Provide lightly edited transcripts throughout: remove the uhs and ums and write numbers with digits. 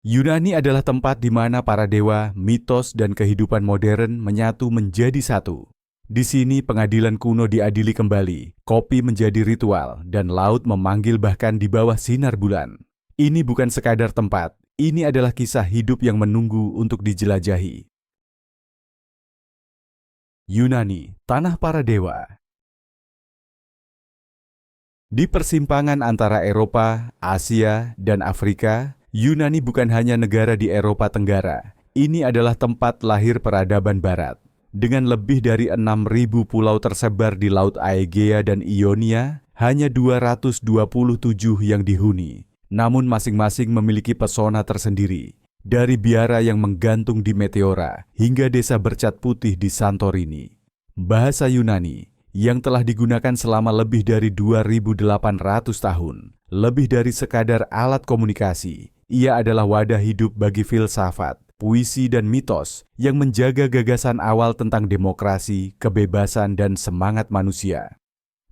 Yunani adalah tempat di mana para dewa, mitos, dan kehidupan modern menyatu menjadi satu. Di sini pengadilan kuno diadili kembali, kopi menjadi ritual, dan laut memanggil bahkan di bawah sinar bulan. Ini bukan sekadar tempat, ini adalah kisah hidup yang menunggu untuk dijelajahi. Yunani, tanah para dewa. Di persimpangan antara Eropa, Asia, dan Afrika, Yunani bukan hanya negara di Eropa Tenggara. Ini adalah tempat lahir peradaban Barat. Dengan lebih dari 6.000 pulau tersebar di Laut Aegea dan Ionia, hanya 227 yang dihuni. Namun masing-masing memiliki pesona tersendiri. Dari biara yang menggantung di Meteora hingga desa bercat putih di Santorini. Bahasa Yunani yang telah digunakan selama lebih dari 2.800 tahun, lebih dari sekadar alat komunikasi. Ia adalah wadah hidup bagi filsafat, puisi, dan mitos yang menjaga gagasan awal tentang demokrasi, kebebasan, dan semangat manusia.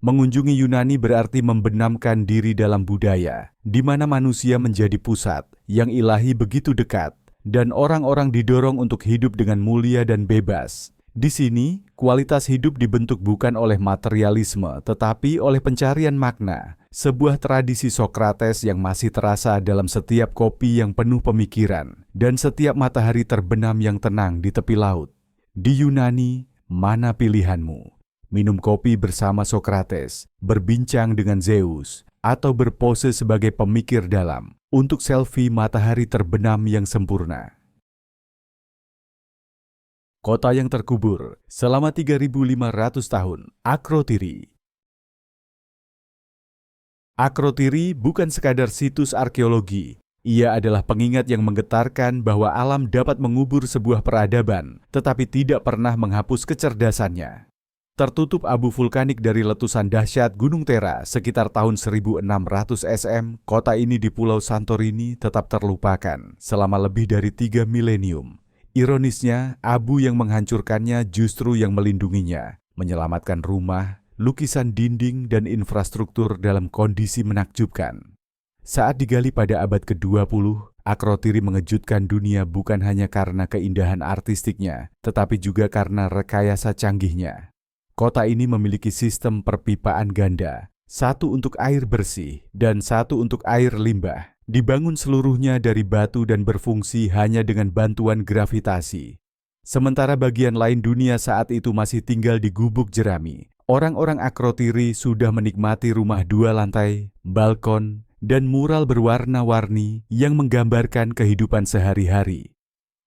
Mengunjungi Yunani berarti membenamkan diri dalam budaya, di mana manusia menjadi pusat, yang ilahi begitu dekat, dan orang-orang didorong untuk hidup dengan mulia dan bebas. Di sini, kualitas hidup dibentuk bukan oleh materialisme, tetapi oleh pencarian makna, sebuah tradisi Sokrates yang masih terasa dalam setiap kopi yang penuh pemikiran, dan setiap matahari terbenam yang tenang di tepi laut. Di Yunani, mana pilihanmu? Minum kopi bersama Sokrates, berbincang dengan Zeus, atau berpose sebagai pemikir dalam, untuk selfie matahari terbenam yang sempurna. Kota yang terkubur selama 3.500 tahun, Akrotiri. Akrotiri bukan sekadar situs arkeologi. Ia adalah pengingat yang menggetarkan bahwa alam dapat mengubur sebuah peradaban, tetapi tidak pernah menghapus kecerdasannya. Tertutup abu vulkanik dari letusan dahsyat Gunung Tera sekitar tahun 1600 SM, kota ini di Pulau Santorini tetap terlupakan selama lebih dari 3 milenium. Ironisnya, abu yang menghancurkannya justru yang melindunginya, menyelamatkan rumah, lukisan dinding, dan infrastruktur dalam kondisi menakjubkan. Saat digali pada abad ke-20, Akrotiri mengejutkan dunia bukan hanya karena keindahan artistiknya, tetapi juga karena rekayasa canggihnya. Kota ini memiliki sistem perpipaan ganda, satu untuk air bersih dan satu untuk air limbah. Dibangun seluruhnya dari batu dan berfungsi hanya dengan bantuan gravitasi. Sementara bagian lain dunia saat itu masih tinggal di gubuk jerami, orang-orang Akrotiri sudah menikmati rumah 2 lantai, balkon, dan mural berwarna-warni yang menggambarkan kehidupan sehari-hari.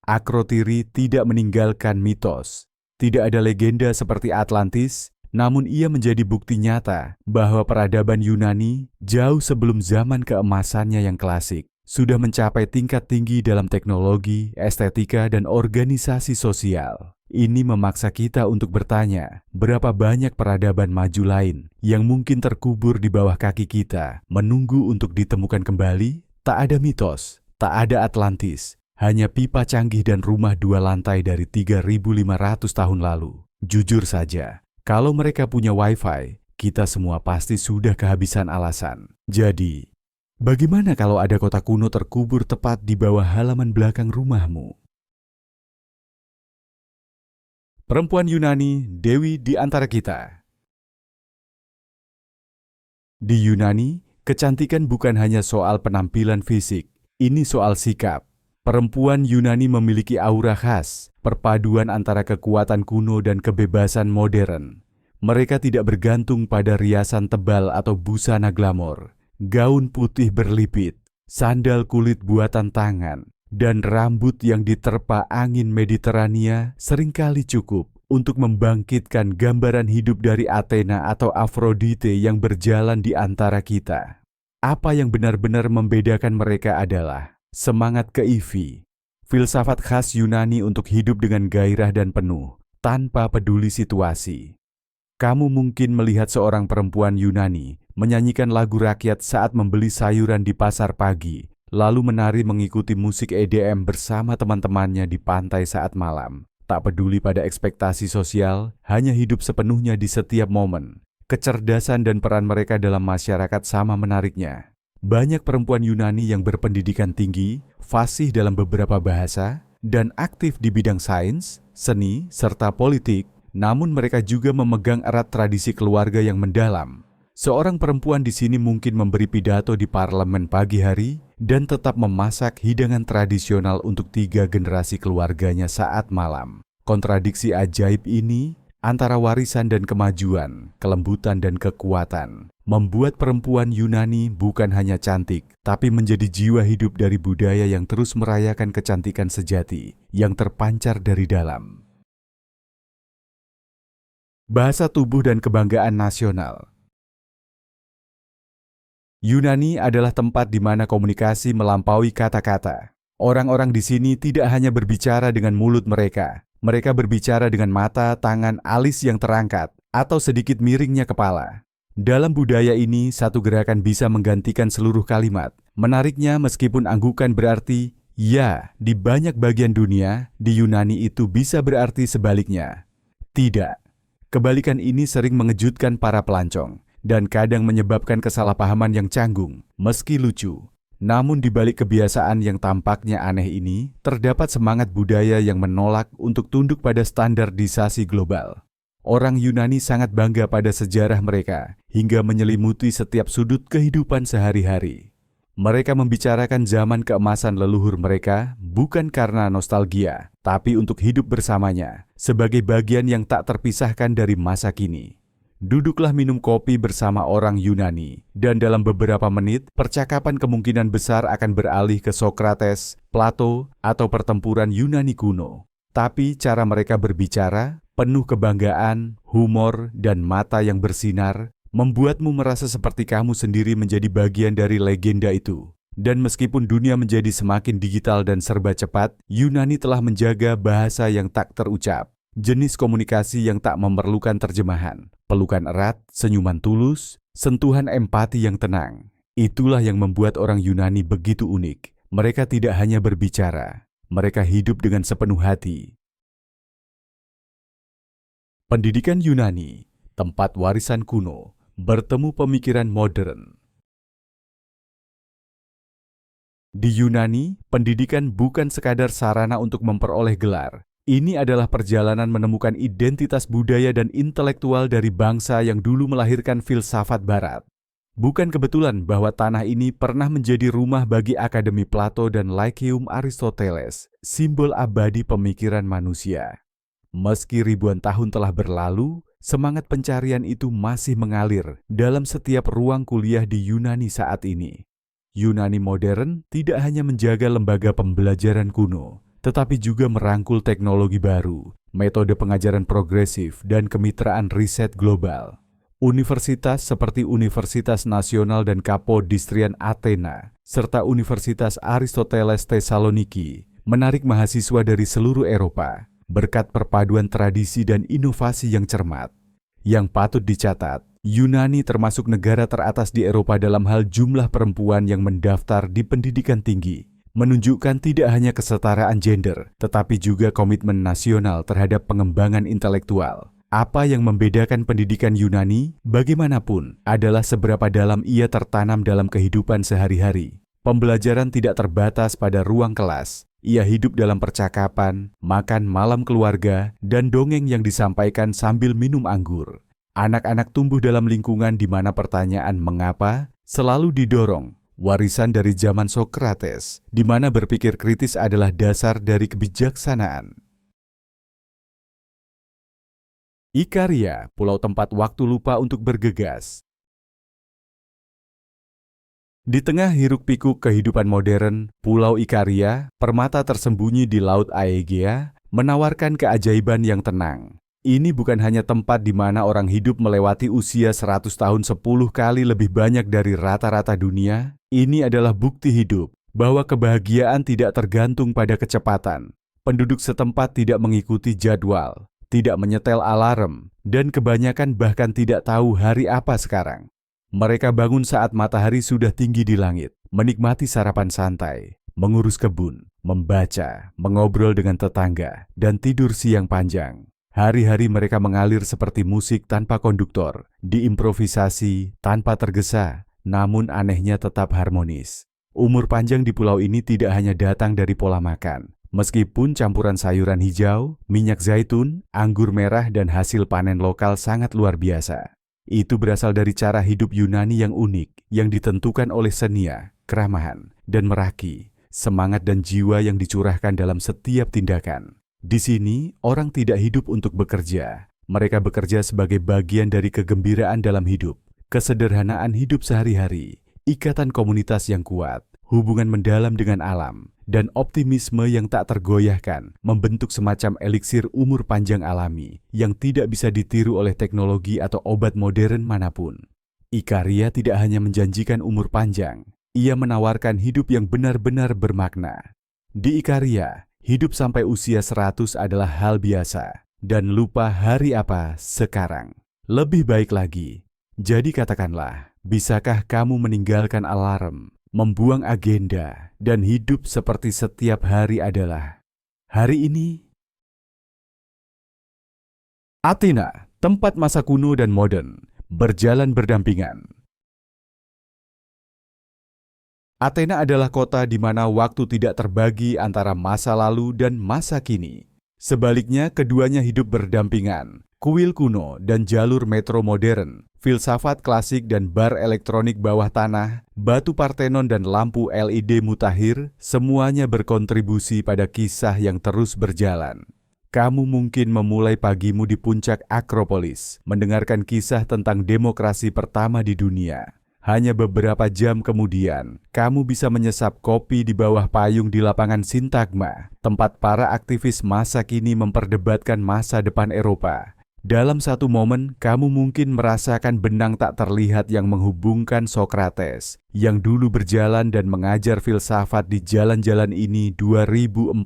Akrotiri tidak meninggalkan mitos. Tidak ada legenda seperti Atlantis, namun ia menjadi bukti nyata bahwa peradaban Yunani jauh sebelum zaman keemasannya yang klasik sudah mencapai tingkat tinggi dalam teknologi, estetika, dan organisasi sosial. Ini memaksa kita untuk bertanya, berapa banyak peradaban maju lain yang mungkin terkubur di bawah kaki kita, menunggu untuk ditemukan kembali? Tak ada mitos, tak ada Atlantis, hanya pipa canggih dan rumah 2 lantai dari 3.500 tahun lalu. Jujur saja, kalau mereka punya Wi-Fi, kita semua pasti sudah kehabisan alasan. Jadi, bagaimana kalau ada kota kuno terkubur tepat di bawah halaman belakang rumahmu? Perempuan Yunani, dewi di antara kita. Di Yunani, kecantikan bukan hanya soal penampilan fisik, ini soal sikap. Perempuan Yunani memiliki aura khas, perpaduan antara kekuatan kuno dan kebebasan modern. Mereka tidak bergantung pada riasan tebal atau busana glamor, gaun putih berlipit, sandal kulit buatan tangan, dan rambut yang diterpa angin Mediterania seringkali cukup untuk membangkitkan gambaran hidup dari Athena atau Afrodite yang berjalan di antara kita. Apa yang benar-benar membedakan mereka adalah semangat keifi, filsafat khas Yunani untuk hidup dengan gairah dan penuh, tanpa peduli situasi. Kamu mungkin melihat seorang perempuan Yunani menyanyikan lagu rakyat saat membeli sayuran di pasar pagi, lalu menari mengikuti musik EDM bersama teman-temannya di pantai saat malam. Tak peduli pada ekspektasi sosial, hanya hidup sepenuhnya di setiap momen. Kecerdasan dan peran mereka dalam masyarakat sama menariknya. Banyak perempuan Yunani yang berpendidikan tinggi, fasih dalam beberapa bahasa, dan aktif di bidang sains, seni, serta politik, namun mereka juga memegang erat tradisi keluarga yang mendalam. Seorang perempuan di sini mungkin memberi pidato di parlemen pagi hari dan tetap memasak hidangan tradisional untuk 3 generasi keluarganya saat malam. Kontradiksi ajaib ini antara warisan dan kemajuan, kelembutan dan kekuatan, membuat perempuan Yunani bukan hanya cantik, tapi menjadi jiwa hidup dari budaya yang terus merayakan kecantikan sejati yang terpancar dari dalam. Bahasa tubuh dan kebanggaan nasional. Yunani adalah tempat di mana komunikasi melampaui kata-kata. Orang-orang di sini tidak hanya berbicara dengan mulut mereka. Mereka berbicara dengan mata, tangan, alis yang terangkat, atau sedikit miringnya kepala. Dalam budaya ini, satu gerakan bisa menggantikan seluruh kalimat. Menariknya, meskipun anggukan berarti ya di banyak bagian dunia, di Yunani itu bisa berarti sebaliknya. Tidak. Kebalikan ini sering mengejutkan para pelancong, dan kadang menyebabkan kesalahpahaman yang canggung, meski lucu. Namun di balik kebiasaan yang tampaknya aneh ini, terdapat semangat budaya yang menolak untuk tunduk pada standarisasi global. Orang Yunani sangat bangga pada sejarah mereka, hingga menyelimuti setiap sudut kehidupan sehari-hari. Mereka membicarakan zaman keemasan leluhur mereka bukan karena nostalgia, tapi untuk hidup bersamanya, sebagai bagian yang tak terpisahkan dari masa kini. Duduklah minum kopi bersama orang Yunani, dan dalam beberapa menit, percakapan kemungkinan besar akan beralih ke Sokrates, Plato, atau pertempuran Yunani kuno. Tapi cara mereka berbicara, penuh kebanggaan, humor, dan mata yang bersinar, membuatmu merasa seperti kamu sendiri menjadi bagian dari legenda itu. Dan meskipun dunia menjadi semakin digital dan serba cepat, Yunani telah menjaga bahasa yang tak terucap. Jenis komunikasi yang tak memerlukan terjemahan, pelukan erat, senyuman tulus, sentuhan empati yang tenang. Itulah yang membuat orang Yunani begitu unik. Mereka tidak hanya berbicara, mereka hidup dengan sepenuh hati. Pendidikan Yunani, tempat warisan kuno, bertemu pemikiran modern. Di Yunani, pendidikan bukan sekadar sarana untuk memperoleh gelar. Ini adalah perjalanan menemukan identitas budaya dan intelektual dari bangsa yang dulu melahirkan filsafat Barat. Bukan kebetulan bahwa tanah ini pernah menjadi rumah bagi Akademi Plato dan Lyceum Aristoteles, simbol abadi pemikiran manusia. Meski ribuan tahun telah berlalu, semangat pencarian itu masih mengalir dalam setiap ruang kuliah di Yunani saat ini. Yunani modern tidak hanya menjaga lembaga pembelajaran kuno, tetapi juga merangkul teknologi baru, metode pengajaran progresif, dan kemitraan riset global. Universitas seperti Universitas Nasional dan Kapodistrian Athena, serta Universitas Aristoteles Thessaloniki, menarik mahasiswa dari seluruh Eropa, berkat perpaduan tradisi dan inovasi yang cermat. Yang patut dicatat, Yunani termasuk negara teratas di Eropa dalam hal jumlah perempuan yang mendaftar di pendidikan tinggi, menunjukkan tidak hanya kesetaraan gender, tetapi juga komitmen nasional terhadap pengembangan intelektual. Apa yang membedakan pendidikan Yunani, bagaimanapun, adalah seberapa dalam ia tertanam dalam kehidupan sehari-hari. Pembelajaran tidak terbatas pada ruang kelas. Ia hidup dalam percakapan, makan malam keluarga, dan dongeng yang disampaikan sambil minum anggur. Anak-anak tumbuh dalam lingkungan di mana pertanyaan mengapa selalu didorong. Warisan dari zaman Sokrates, di mana berpikir kritis adalah dasar dari kebijaksanaan. Ikaria, pulau tempat waktu lupa untuk bergegas. Di tengah hiruk-pikuk kehidupan modern, Pulau Ikaria, permata tersembunyi di Laut Aegea, menawarkan keajaiban yang tenang. Ini bukan hanya tempat di mana orang hidup melewati usia 100 tahun 10 kali lebih banyak dari rata-rata dunia. Ini adalah bukti hidup bahwa kebahagiaan tidak tergantung pada kecepatan. Penduduk setempat tidak mengikuti jadwal, tidak menyetel alarm, dan kebanyakan bahkan tidak tahu hari apa sekarang. Mereka bangun saat matahari sudah tinggi di langit, menikmati sarapan santai, mengurus kebun, membaca, mengobrol dengan tetangga, dan tidur siang panjang. Hari-hari mereka mengalir seperti musik tanpa konduktor, diimprovisasi tanpa tergesa, namun anehnya tetap harmonis. Umur panjang di pulau ini tidak hanya datang dari pola makan. Meskipun campuran sayuran hijau, minyak zaitun, anggur merah, dan hasil panen lokal sangat luar biasa. Itu berasal dari cara hidup Yunani yang unik, yang ditentukan oleh senia, keramahan, dan meraki, semangat dan jiwa yang dicurahkan dalam setiap tindakan. Di sini, orang tidak hidup untuk bekerja. Mereka bekerja sebagai bagian dari kegembiraan dalam hidup, kesederhanaan hidup sehari-hari, ikatan komunitas yang kuat, hubungan mendalam dengan alam, dan optimisme yang tak tergoyahkan membentuk semacam eliksir umur panjang alami yang tidak bisa ditiru oleh teknologi atau obat modern manapun. Ikaria tidak hanya menjanjikan umur panjang, ia menawarkan hidup yang benar-benar bermakna. Di Ikaria, hidup sampai usia 100 adalah hal biasa, dan lupa hari apa sekarang. Lebih baik lagi, jadi katakanlah, bisakah kamu meninggalkan alarm, membuang agenda, dan hidup seperti setiap hari adalah hari ini? Athena, tempat masa kuno dan modern, berjalan berdampingan. Athena adalah kota di mana waktu tidak terbagi antara masa lalu dan masa kini. Sebaliknya, keduanya hidup berdampingan. Kuil kuno dan jalur metro modern, filsafat klasik dan bar elektronik bawah tanah, batu Parthenon dan lampu LED mutakhir, semuanya berkontribusi pada kisah yang terus berjalan. Kamu mungkin memulai pagimu di puncak Akropolis, mendengarkan kisah tentang demokrasi pertama di dunia. Hanya beberapa jam kemudian, kamu bisa menyesap kopi di bawah payung di lapangan Sintagma, tempat para aktivis masa kini memperdebatkan masa depan Eropa. Dalam satu momen, kamu mungkin merasakan benang tak terlihat yang menghubungkan Sokrates, yang dulu berjalan dan mengajar filsafat di jalan-jalan ini 2400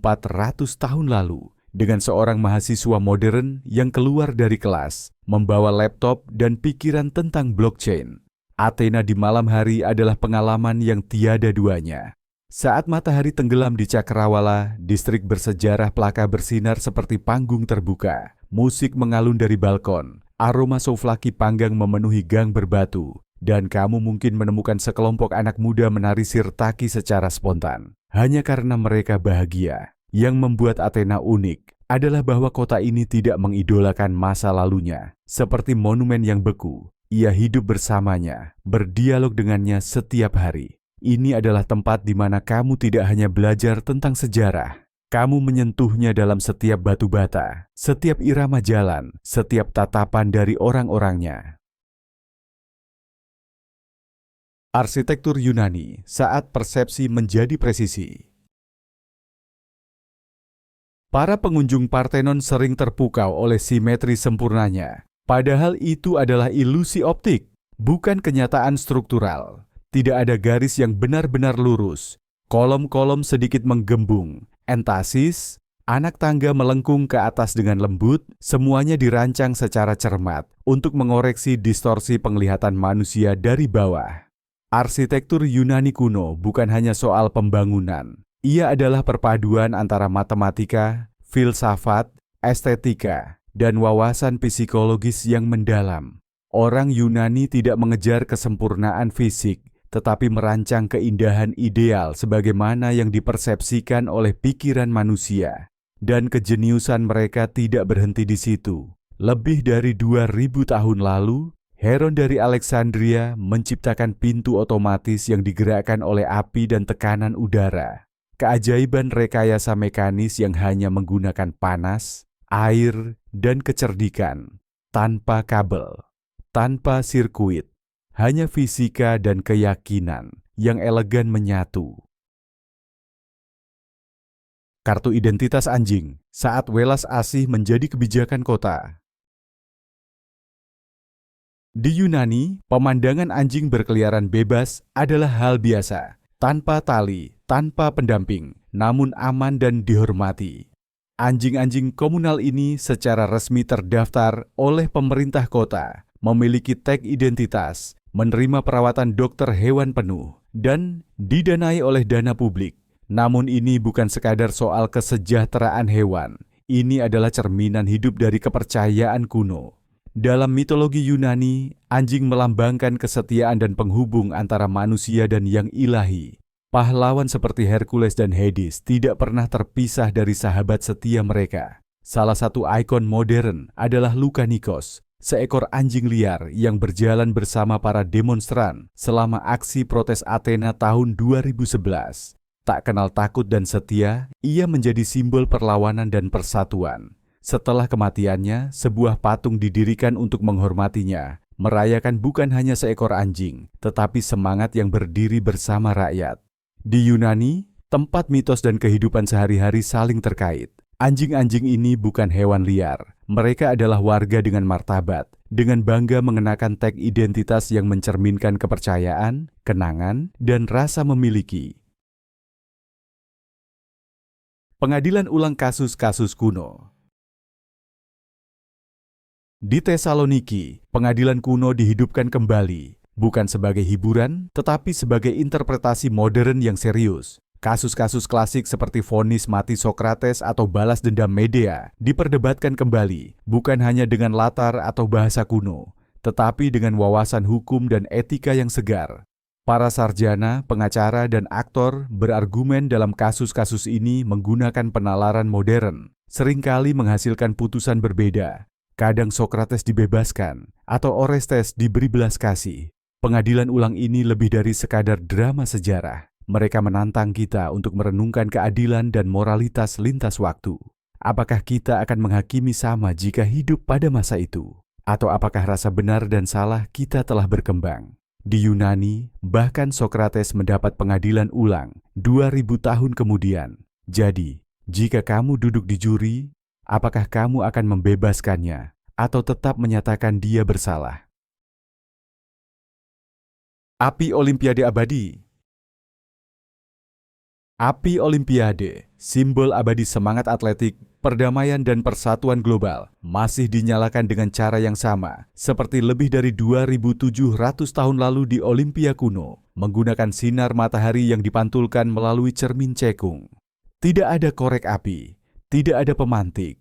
tahun lalu, dengan seorang mahasiswa modern yang keluar dari kelas, membawa laptop dan pikiran tentang blockchain. Athena di malam hari adalah pengalaman yang tiada duanya. Saat matahari tenggelam di Cakrawala, distrik bersejarah Plaka bersinar seperti panggung terbuka. Musik mengalun dari balkon, aroma souvlaki panggang memenuhi gang berbatu, dan kamu mungkin menemukan sekelompok anak muda menari sirtaki secara spontan. Hanya karena mereka bahagia. Yang membuat Athena unik adalah bahwa kota ini tidak mengidolakan masa lalunya. Seperti monumen yang beku, ia hidup bersamanya, berdialog dengannya setiap hari. Ini adalah tempat di mana kamu tidak hanya belajar tentang sejarah, kamu menyentuhnya dalam setiap batu bata, setiap irama jalan, setiap tatapan dari orang-orangnya. Arsitektur Yunani saat persepsi menjadi presisi. Para pengunjung Parthenon sering terpukau oleh simetri sempurnanya, padahal itu adalah ilusi optik, bukan kenyataan struktural. Tidak ada garis yang benar-benar lurus, kolom-kolom sedikit menggembung, entasis, anak tangga melengkung ke atas dengan lembut, semuanya dirancang secara cermat untuk mengoreksi distorsi penglihatan manusia dari bawah. Arsitektur Yunani kuno bukan hanya soal pembangunan, ia adalah perpaduan antara matematika, filsafat, estetika, dan wawasan psikologis yang mendalam. Orang Yunani tidak mengejar kesempurnaan fisik, tetapi merancang keindahan ideal sebagaimana yang dipersepsikan oleh pikiran manusia. Dan kejeniusan mereka tidak berhenti di situ. Lebih dari 2000 tahun lalu, Heron dari Alexandria menciptakan pintu otomatis yang digerakkan oleh api dan tekanan udara. Keajaiban rekayasa mekanis yang hanya menggunakan panas, air, dan kecerdikan, tanpa kabel, tanpa sirkuit. Hanya fisika dan keyakinan yang elegan menyatu. Kartu identitas anjing saat welas asih menjadi kebijakan kota. Di Yunani, pemandangan anjing berkeliaran bebas adalah hal biasa, tanpa tali, tanpa pendamping, namun aman dan dihormati. Anjing-anjing komunal ini secara resmi terdaftar oleh pemerintah kota, memiliki tag identitas, menerima perawatan dokter hewan penuh, dan didanai oleh dana publik. Namun ini bukan sekadar soal kesejahteraan hewan. Ini adalah cerminan hidup dari kepercayaan kuno. Dalam mitologi Yunani, anjing melambangkan kesetiaan dan penghubung antara manusia dan yang ilahi. Pahlawan seperti Hercules dan Hades tidak pernah terpisah dari sahabat setia mereka. Salah satu ikon modern adalah Lucanicos, seekor anjing liar yang berjalan bersama para demonstran selama aksi protes Athena tahun 2011. Tak kenal takut dan setia, ia menjadi simbol perlawanan dan persatuan. Setelah kematiannya, sebuah patung didirikan untuk menghormatinya, merayakan bukan hanya seekor anjing, tetapi semangat yang berdiri bersama rakyat. Di Yunani, tempat mitos dan kehidupan sehari-hari saling terkait. Anjing-anjing ini bukan hewan liar. Mereka adalah warga dengan martabat, dengan bangga mengenakan tag identitas yang mencerminkan kepercayaan, kenangan, dan rasa memiliki. Pengadilan ulang kasus-kasus kuno. Di Tesaloniki, pengadilan kuno dihidupkan kembali, bukan sebagai hiburan, tetapi sebagai interpretasi modern yang serius. Kasus-kasus klasik seperti vonis mati Sokrates atau balas dendam Medea diperdebatkan kembali, bukan hanya dengan latar atau bahasa kuno, tetapi dengan wawasan hukum dan etika yang segar. Para sarjana, pengacara, dan aktor berargumen dalam kasus-kasus ini menggunakan penalaran modern, seringkali menghasilkan putusan berbeda. Kadang Sokrates dibebaskan, atau Orestes diberi belas kasih. Pengadilan ulang ini lebih dari sekadar drama sejarah. Mereka menantang kita untuk merenungkan keadilan dan moralitas lintas waktu. Apakah kita akan menghakimi sama jika hidup pada masa itu? Atau apakah rasa benar dan salah kita telah berkembang? Di Yunani, bahkan Sokrates mendapat pengadilan ulang 2000 tahun kemudian. Jadi, jika kamu duduk di juri, apakah kamu akan membebaskannya atau tetap menyatakan dia bersalah? Api Olimpiade Abadi. Api Olimpiade, simbol abadi semangat atletik, perdamaian dan persatuan global, masih dinyalakan dengan cara yang sama, seperti lebih dari 2.700 tahun lalu di Olimpia kuno, menggunakan sinar matahari yang dipantulkan melalui cermin cekung. Tidak ada korek api, tidak ada pemantik,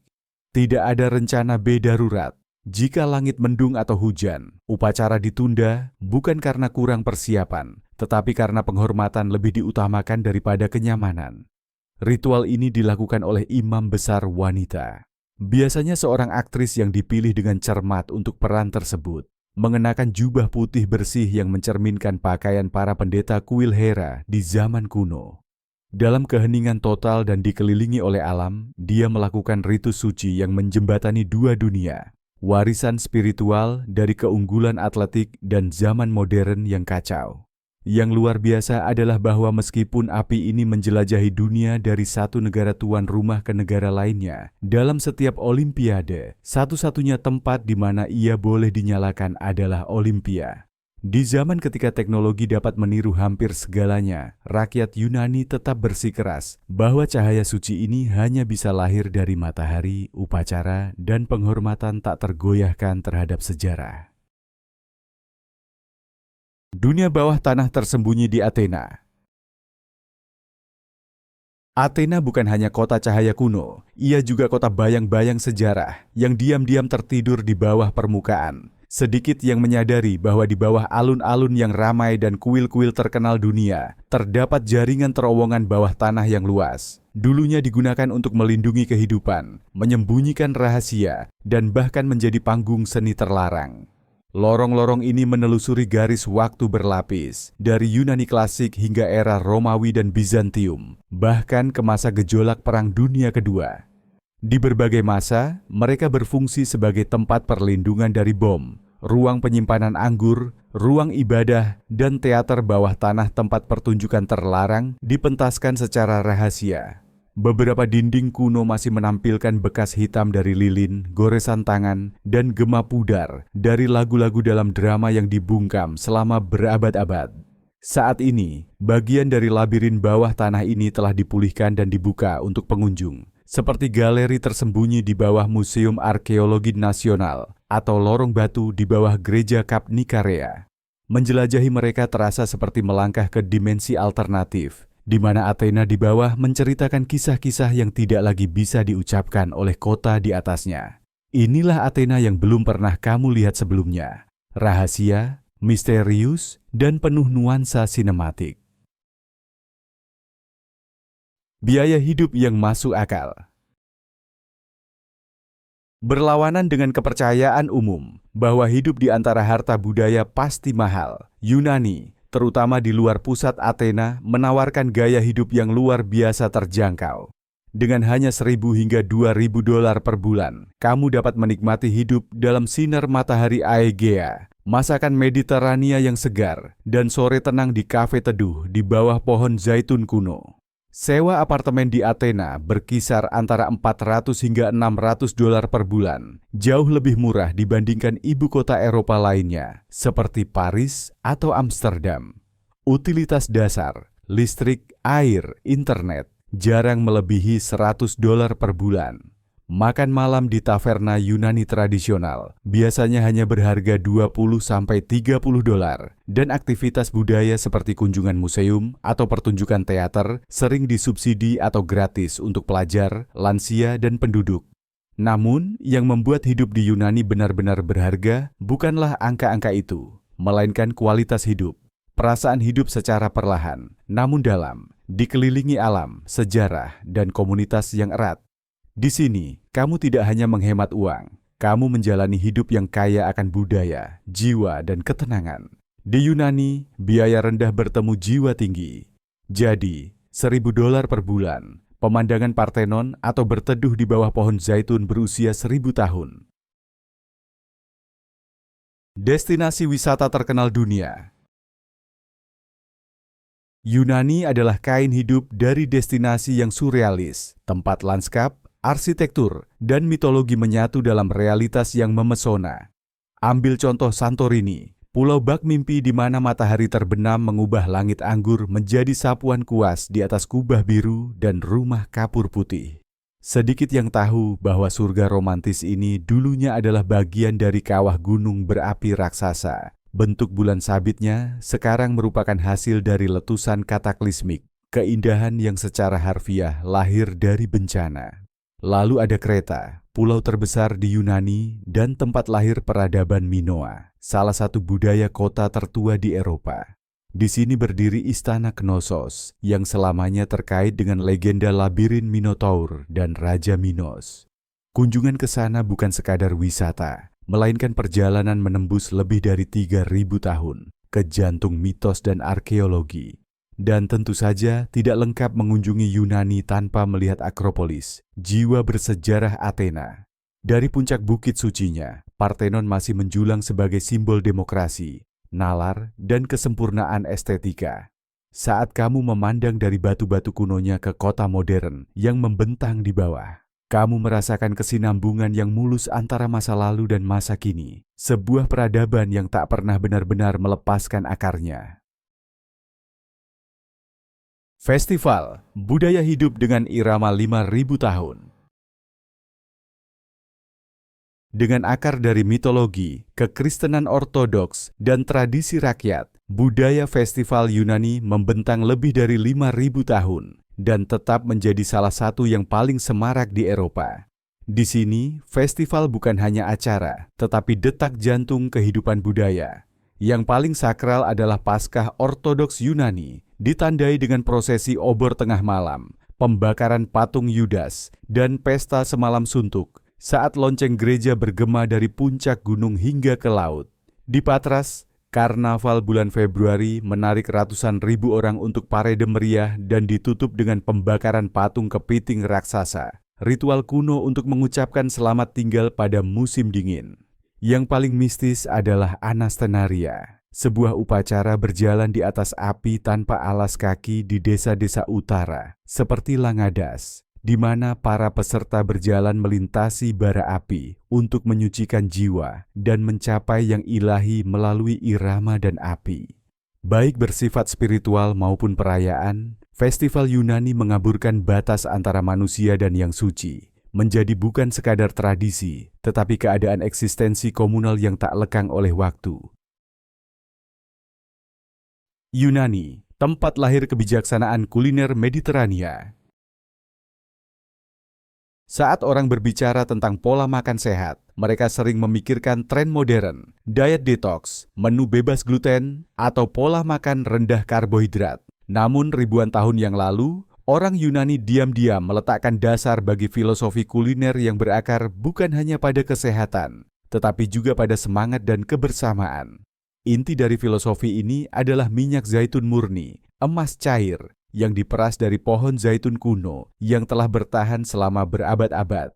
tidak ada rencana B darurat. Jika langit mendung atau hujan, upacara ditunda bukan karena kurang persiapan, tetapi karena penghormatan lebih diutamakan daripada kenyamanan. Ritual ini dilakukan oleh imam besar wanita. Biasanya seorang aktris yang dipilih dengan cermat untuk peran tersebut, mengenakan jubah putih bersih yang mencerminkan pakaian para pendeta kuil Hera di zaman kuno. Dalam keheningan total dan dikelilingi oleh alam, dia melakukan ritus suci yang menjembatani dua dunia. Warisan spiritual dari keunggulan atletik dan zaman modern yang kacau. Yang luar biasa adalah bahwa meskipun api ini menjelajahi dunia dari satu negara tuan rumah ke negara lainnya, dalam setiap olimpiade, satu-satunya tempat di mana ia boleh dinyalakan adalah Olimpia. Di zaman ketika teknologi dapat meniru hampir segalanya, rakyat Yunani tetap bersikeras bahwa cahaya suci ini hanya bisa lahir dari matahari, upacara, dan penghormatan tak tergoyahkan terhadap sejarah. Dunia bawah tanah tersembunyi di Athena. Athena bukan hanya kota cahaya kuno, ia juga kota bayang-bayang sejarah yang diam-diam tertidur di bawah permukaan. Sedikit yang menyadari bahwa di bawah alun-alun yang ramai dan kuil-kuil terkenal dunia, terdapat jaringan terowongan bawah tanah yang luas. Dulunya digunakan untuk melindungi kehidupan, menyembunyikan rahasia, dan bahkan menjadi panggung seni terlarang. Lorong-lorong ini menelusuri garis waktu berlapis, dari Yunani klasik hingga era Romawi dan Bizantium, bahkan ke masa gejolak Perang Dunia Kedua. Di berbagai masa, mereka berfungsi sebagai tempat perlindungan dari bom, ruang penyimpanan anggur, ruang ibadah, dan teater bawah tanah tempat pertunjukan terlarang dipentaskan secara rahasia. Beberapa dinding kuno masih menampilkan bekas hitam dari lilin, goresan tangan, dan gema pudar dari lagu-lagu dalam drama yang dibungkam selama berabad-abad. Saat ini, bagian dari labirin bawah tanah ini telah dipulihkan dan dibuka untuk pengunjung, seperti galeri tersembunyi di bawah Museum Arkeologi Nasional atau lorong batu di bawah Gereja Kap Nikarea. Menjelajahi mereka terasa seperti melangkah ke dimensi alternatif, di mana Athena di bawah menceritakan kisah-kisah yang tidak lagi bisa diucapkan oleh kota di atasnya. Inilah Athena yang belum pernah kamu lihat sebelumnya. Rahasia, misterius, dan penuh nuansa sinematik. Biaya hidup yang masuk akal. Berlawanan dengan kepercayaan umum bahwa hidup di antara harta budaya pasti mahal, Yunani, terutama di luar pusat Athena, menawarkan gaya hidup yang luar biasa terjangkau. Dengan hanya 1.000 hingga 2.000 dolar per bulan, kamu dapat menikmati hidup dalam sinar matahari Aegea, masakan Mediterania yang segar, dan sore tenang di kafe teduh di bawah pohon zaitun kuno. Sewa apartemen di Athena berkisar antara 400 hingga 600 dolar per bulan, jauh lebih murah dibandingkan ibu kota Eropa lainnya, seperti Paris atau Amsterdam. Utilitas dasar, listrik, air, internet, jarang melebihi 100 dolar per bulan. Makan malam di taverna Yunani tradisional biasanya hanya berharga 20–30 dolar, dan aktivitas budaya seperti kunjungan museum atau pertunjukan teater sering disubsidi atau gratis untuk pelajar, lansia, dan penduduk. Namun, yang membuat hidup di Yunani benar-benar berharga bukanlah angka-angka itu, melainkan kualitas hidup. Perasaan hidup secara perlahan, namun dalam, dikelilingi alam, sejarah, dan komunitas yang erat. Di sini, kamu tidak hanya menghemat uang, kamu menjalani hidup yang kaya akan budaya, jiwa, dan ketenangan. Di Yunani, biaya rendah bertemu jiwa tinggi. Jadi, 1.000 dolar per bulan, pemandangan Parthenon atau berteduh di bawah pohon zaitun berusia 1.000 tahun. Destinasi wisata terkenal dunia. Yunani adalah kain hidup dari destinasi yang surrealis, tempat lanskap, arsitektur, dan mitologi menyatu dalam realitas yang memesona. Ambil contoh Santorini, pulau bak mimpi di mana matahari terbenam mengubah langit anggur menjadi sapuan kuas di atas kubah biru dan rumah kapur putih. Sedikit yang tahu bahwa surga romantis ini dulunya adalah bagian dari kawah gunung berapi raksasa. Bentuk bulan sabitnya sekarang merupakan hasil dari letusan kataklismik, keindahan yang secara harfiah lahir dari bencana. Lalu ada Kreta, pulau terbesar di Yunani dan tempat lahir peradaban Minoa, salah satu budaya kota tertua di Eropa. Di sini berdiri istana Knossos yang selamanya terkait dengan legenda labirin Minotaur dan Raja Minos. Kunjungan ke sana bukan sekadar wisata, melainkan perjalanan menembus lebih dari 3.000 tahun ke jantung mitos dan arkeologi. Dan tentu saja tidak lengkap mengunjungi Yunani tanpa melihat Akropolis, jiwa bersejarah Athena. Dari puncak bukit sucinya, Parthenon masih menjulang sebagai simbol demokrasi, nalar, dan kesempurnaan estetika. Saat kamu memandang dari batu-batu kunonya ke kota modern yang membentang di bawah, kamu merasakan kesinambungan yang mulus antara masa lalu dan masa kini, sebuah peradaban yang tak pernah benar-benar melepaskan akarnya. Festival Budaya Hidup dengan Irama 5.000 tahun. Dengan akar dari mitologi, kekristenan ortodoks, dan tradisi rakyat, budaya festival Yunani membentang lebih dari 5.000 tahun dan tetap menjadi salah satu yang paling semarak di Eropa. Di sini, festival bukan hanya acara, tetapi detak jantung kehidupan budaya. Yang paling sakral adalah Paskah Ortodoks Yunani, ditandai dengan prosesi obor tengah malam, pembakaran patung Yudas, dan pesta semalam suntuk saat lonceng gereja bergema dari puncak gunung hingga ke laut. Di Patras, karnaval bulan Februari menarik ratusan ribu orang untuk parade meriah dan ditutup dengan pembakaran patung kepiting raksasa, ritual kuno untuk mengucapkan selamat tinggal pada musim dingin. Yang paling mistis adalah Anastenaria, sebuah upacara berjalan di atas api tanpa alas kaki di desa-desa utara, seperti Langadas, di mana para peserta berjalan melintasi bara api untuk menyucikan jiwa dan mencapai yang ilahi melalui irama dan api. Baik bersifat spiritual maupun perayaan, festival Yunani mengaburkan batas antara manusia dan yang suci, menjadi bukan sekadar tradisi, tetapi keadaan eksistensi komunal yang tak lekang oleh waktu. Yunani, tempat lahir kebijaksanaan kuliner Mediterania. Saat orang berbicara tentang pola makan sehat, mereka sering memikirkan tren modern, diet detox, menu bebas gluten, atau pola makan rendah karbohidrat. Namun ribuan tahun yang lalu, orang Yunani diam-diam meletakkan dasar bagi filosofi kuliner yang berakar bukan hanya pada kesehatan, tetapi juga pada semangat dan kebersamaan. Inti dari filosofi ini adalah minyak zaitun murni, emas cair, yang diperas dari pohon zaitun kuno yang telah bertahan selama berabad-abad.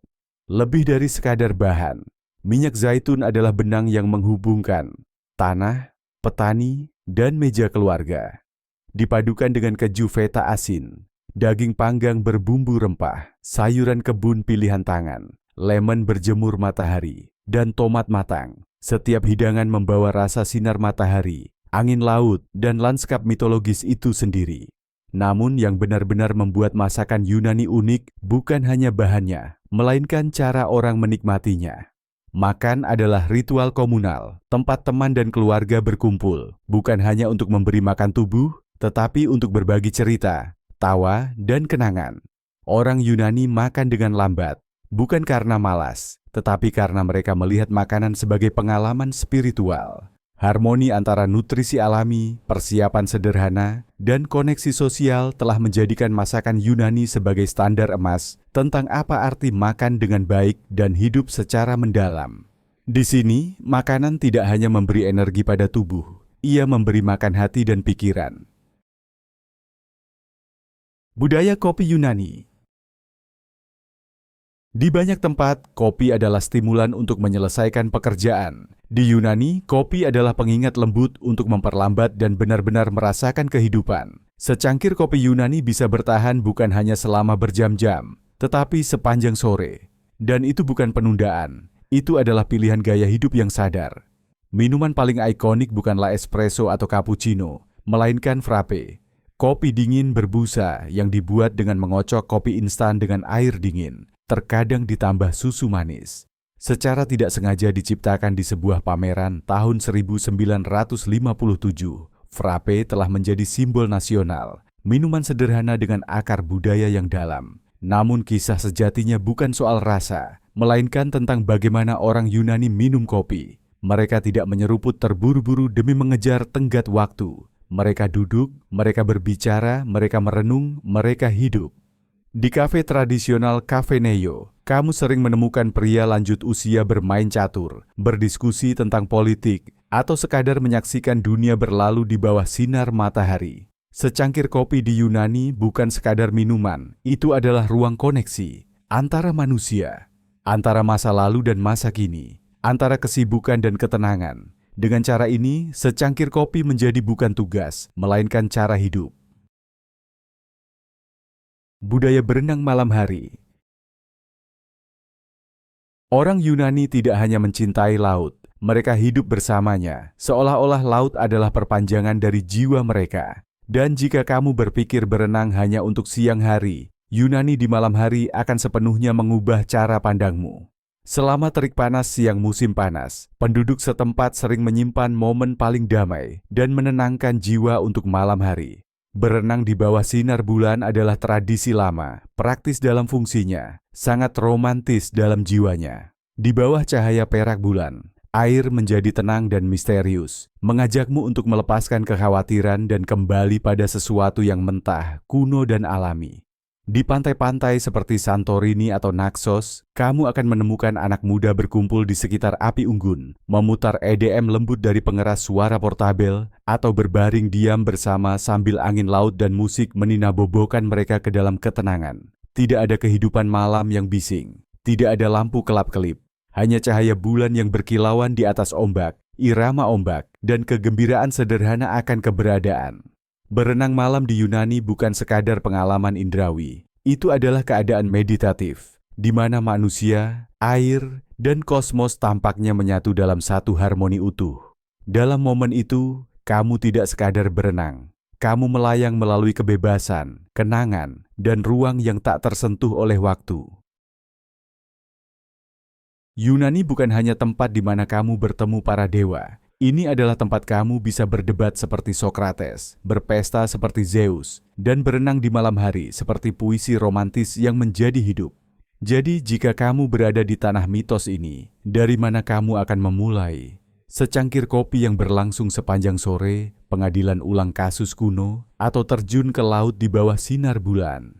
Lebih dari sekadar bahan, minyak zaitun adalah benang yang menghubungkan tanah, petani, dan meja keluarga. Dipadukan dengan keju feta asin, daging panggang berbumbu rempah, sayuran kebun pilihan tangan, lemon berjemur matahari, dan tomat matang. Setiap hidangan membawa rasa sinar matahari, angin laut, dan lanskap mitologis itu sendiri. Namun yang benar-benar membuat masakan Yunani unik bukan hanya bahannya, melainkan cara orang menikmatinya. Makan adalah ritual komunal, tempat teman dan keluarga berkumpul, bukan hanya untuk memberi makan tubuh, tetapi untuk berbagi cerita, tawa, dan kenangan. Orang Yunani makan dengan lambat, bukan karena malas, tetapi karena mereka melihat makanan sebagai pengalaman spiritual. Harmoni antara nutrisi alami, persiapan sederhana, dan koneksi sosial telah menjadikan masakan Yunani sebagai standar emas tentang apa arti makan dengan baik dan hidup secara mendalam. Di sini, makanan tidak hanya memberi energi pada tubuh, ia memberi makan hati dan pikiran. Budaya kopi Yunani. Di banyak tempat, kopi adalah stimulan untuk menyelesaikan pekerjaan. Di Yunani, kopi adalah pengingat lembut untuk memperlambat dan benar-benar merasakan kehidupan. Secangkir kopi Yunani bisa bertahan bukan hanya selama berjam-jam, tetapi sepanjang sore. Dan itu bukan penundaan, itu adalah pilihan gaya hidup yang sadar. Minuman paling ikonik bukanlah espresso atau cappuccino, melainkan frappe. Kopi dingin berbusa yang dibuat dengan mengocok kopi instan dengan air dingin, terkadang ditambah susu manis. Secara tidak sengaja diciptakan di sebuah pameran tahun 1957, frappe telah menjadi simbol nasional, minuman sederhana dengan akar budaya yang dalam. Namun kisah sejatinya bukan soal rasa, melainkan tentang bagaimana orang Yunani minum kopi. Mereka tidak menyeruput terburu-buru demi mengejar tenggat waktu. Mereka duduk, mereka berbicara, mereka merenung, mereka hidup. Di kafe tradisional Cafe Neyo, kamu sering menemukan pria lanjut usia bermain catur, berdiskusi tentang politik, atau sekadar menyaksikan dunia berlalu di bawah sinar matahari. Secangkir kopi di Yunani bukan sekadar minuman, itu adalah ruang koneksi antara manusia, antara masa lalu dan masa kini, antara kesibukan dan ketenangan. Dengan cara ini, secangkir kopi menjadi bukan tugas, melainkan cara hidup. Budaya berenang malam hari. Orang Yunani tidak hanya mencintai laut, mereka hidup bersamanya, seolah-olah laut adalah perpanjangan dari jiwa mereka. Dan jika kamu berpikir berenang hanya untuk siang hari, Yunani di malam hari akan sepenuhnya mengubah cara pandangmu. Selama terik panas siang musim panas, penduduk setempat sering menyimpan momen paling damai dan menenangkan jiwa untuk malam hari. Berenang di bawah sinar bulan adalah tradisi lama, praktis dalam fungsinya, sangat romantis dalam jiwanya. Di bawah cahaya perak bulan, air menjadi tenang dan misterius, mengajakmu untuk melepaskan kekhawatiran dan kembali pada sesuatu yang mentah, kuno dan alami. Di pantai-pantai seperti Santorini atau Naxos, kamu akan menemukan anak muda berkumpul di sekitar api unggun, memutar EDM lembut dari pengeras suara portabel, atau berbaring diam bersama sambil angin laut dan musik meninabobokan mereka ke dalam ketenangan. Tidak ada kehidupan malam yang bising, tidak ada lampu kelap-kelip, hanya cahaya bulan yang berkilauan di atas ombak, irama ombak, dan kegembiraan sederhana akan keberadaan. Berenang malam di Yunani bukan sekadar pengalaman indrawi. Itu adalah keadaan meditatif, di mana manusia, air, dan kosmos tampaknya menyatu dalam satu harmoni utuh. Dalam momen itu, kamu tidak sekadar berenang. Kamu melayang melalui kebebasan, kenangan, dan ruang yang tak tersentuh oleh waktu. Yunani bukan hanya tempat di mana kamu bertemu para dewa. Ini adalah tempat kamu bisa berdebat seperti Socrates, berpesta seperti Zeus, dan berenang di malam hari seperti puisi romantis yang menjadi hidup. Jadi jika kamu berada di tanah mitos ini, dari mana kamu akan memulai? Secangkir kopi yang berlangsung sepanjang sore, pengadilan ulang kasus kuno, atau terjun ke laut di bawah sinar bulan?